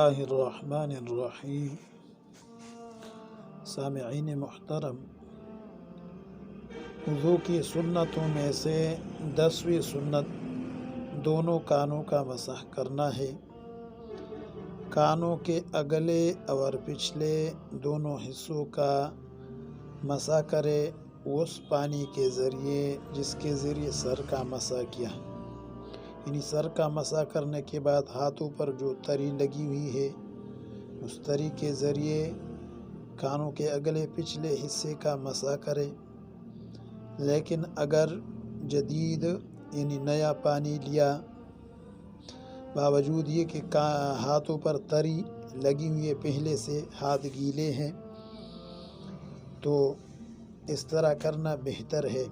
اللہ الرحمن الرحیم۔ سامعین محترم، وضو کی سنتوں میں سے 10ویں سنت دونوں کانوں کا مسح کرنا ہے۔ کانوں کے اگلے اور پچھلے دونوں حصوں کا مسح کرے اس پانی کے ذریعے جس کے ذریعے سر کا مسح کیا، یعنی سر کا مسح کرنے کے بعد ہاتھوں پر جو تری لگی ہوئی ہے اس تری کے ذریعے کانوں کے اگلے پچھلے حصے کا مسح کرے۔ لیکن اگر جدید یعنی نیا پانی لیا، باوجود یہ کہ ہاتھوں پر تری لگی ہوئی ہے، پہلے سے ہاتھ گیلے ہیں، تو اس طرح کرنا بہتر ہے۔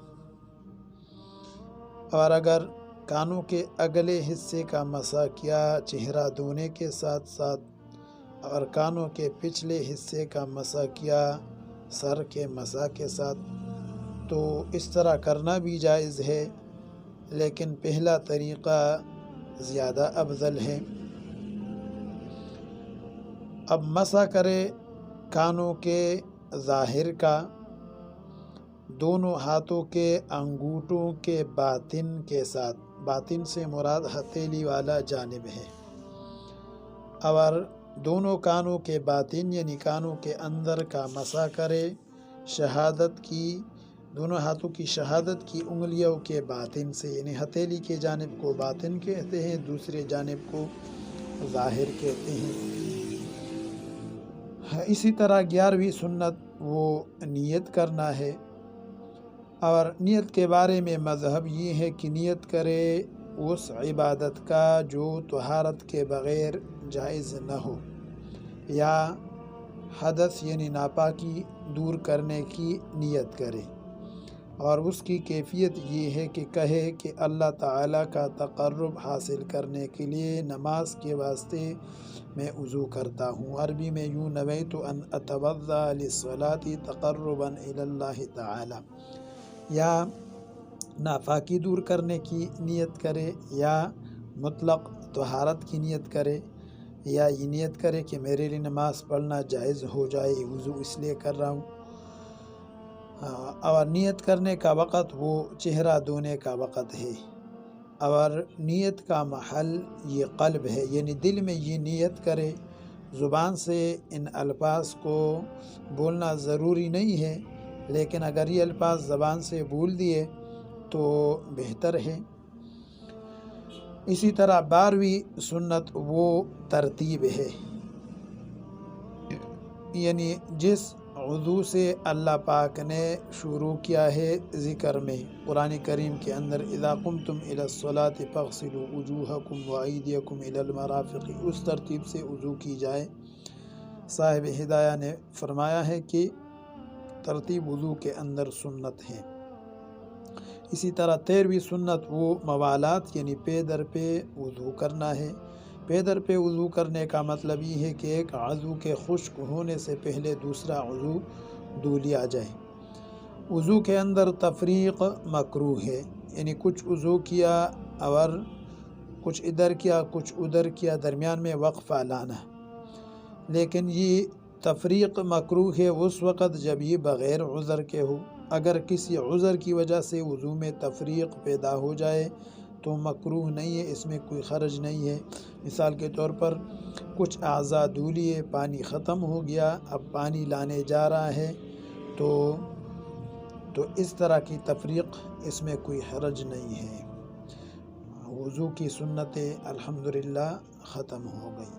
اور اگر کانوں کے اگلے حصے کا مسح کیا چہرہ دھونے کے ساتھ ساتھ، اور کانوں کے پچھلے حصے کا مسح کیا سر کے مسح کے ساتھ، تو اس طرح کرنا بھی جائز ہے، لیکن پہلا طریقہ زیادہ افضل ہے۔ اب مسح کرے کانوں کے ظاہر کا دونوں ہاتھوں کے انگوٹھوں کے باطن کے ساتھ، باطن سے مراد ہتھیلی والا جانب ہے، اور دونوں کانوں کے باطن یعنی کانوں کے اندر کا مسح کرے شہادت کی، دونوں ہاتھوں کی شہادت کی انگلیوں کے باطن سے، یعنی ہتھیلی کے جانب کو باطن کہتے ہیں، دوسرے جانب کو ظاہر کہتے ہیں۔ اسی طرح 11ویں سنت وہ نیت کرنا ہے، اور نیت کے بارے میں مذہب یہ ہے کہ نیت کرے اس عبادت کا جو طہارت کے بغیر جائز نہ ہو، یا حدث یعنی ناپاکی دور کرنے کی نیت کرے، اور اس کی کیفیت یہ ہے کہ کہے کہ اللہ تعالیٰ کا تقرب حاصل کرنے کے لیے نماز کے واسطے میں وضو کرتا ہوں۔ عربی میں یوں نویت ان اتوضا للصلاة تقربا الی اللہ تعالی، یا ناپاکی دور کرنے کی نیت کرے، یا مطلق طہارت کی نیت کرے، یا یہ نیت کرے کہ میرے لیے نماز پڑھنا جائز ہو جائے، وضو اس لیے کر رہا ہوں۔ اور نیت کرنے کا وقت وہ چہرہ دھونے کا وقت ہے، اور نیت کا محل یہ قلب ہے، یعنی دل میں یہ نیت کرے۔ زبان سے ان الفاظ کو بولنا ضروری نہیں ہے، لیکن اگر یہ الفاظ زبان سے بول دیے تو بہتر ہے۔ اسی طرح 12ویں سنت وہ ترتیب ہے، یعنی جس وضو سے اللہ پاک نے شروع کیا ہے ذکر میں، قرآن کریم کے اندر اذا قمتم الی الصلاة فاغسلوا وجوہکم وایدیکم الی المرافق، اس ترتیب سے وضو کی جائے۔ صاحب ہدایہ نے فرمایا ہے کہ ترتیب وضو کے اندر سنت ہے۔ اسی طرح 13ویں سنت وہ موالات یعنی پے در پہ وضو کرنا ہے۔ پے در پہ وضو کرنے کا مطلب یہ ہے کہ ایک عضو کے خشک ہونے سے پہلے دوسرا عضو دھو لیا جائے۔ وضو کے اندر تفریق مکروہ ہے، یعنی کچھ وضو کیا اور کچھ ادھر کیا کچھ ادھر کیا، درمیان میں وقفہ لانا، لیکن یہ تفریق مکروہ ہے اس وقت جب یہ بغیر عذر کے ہو۔ اگر کسی عذر کی وجہ سے وضو میں تفریق پیدا ہو جائے تو مکروہ نہیں ہے، اس میں کوئی حرج نہیں ہے۔ مثال کے طور پر کچھ اعضاء دھو لیے، پانی ختم ہو گیا، اب پانی لانے جا رہا ہے، تو اس طرح کی تفریق اس میں کوئی حرج نہیں ہے۔ وضو کی سنتیں الحمدللہ ختم ہو گئی۔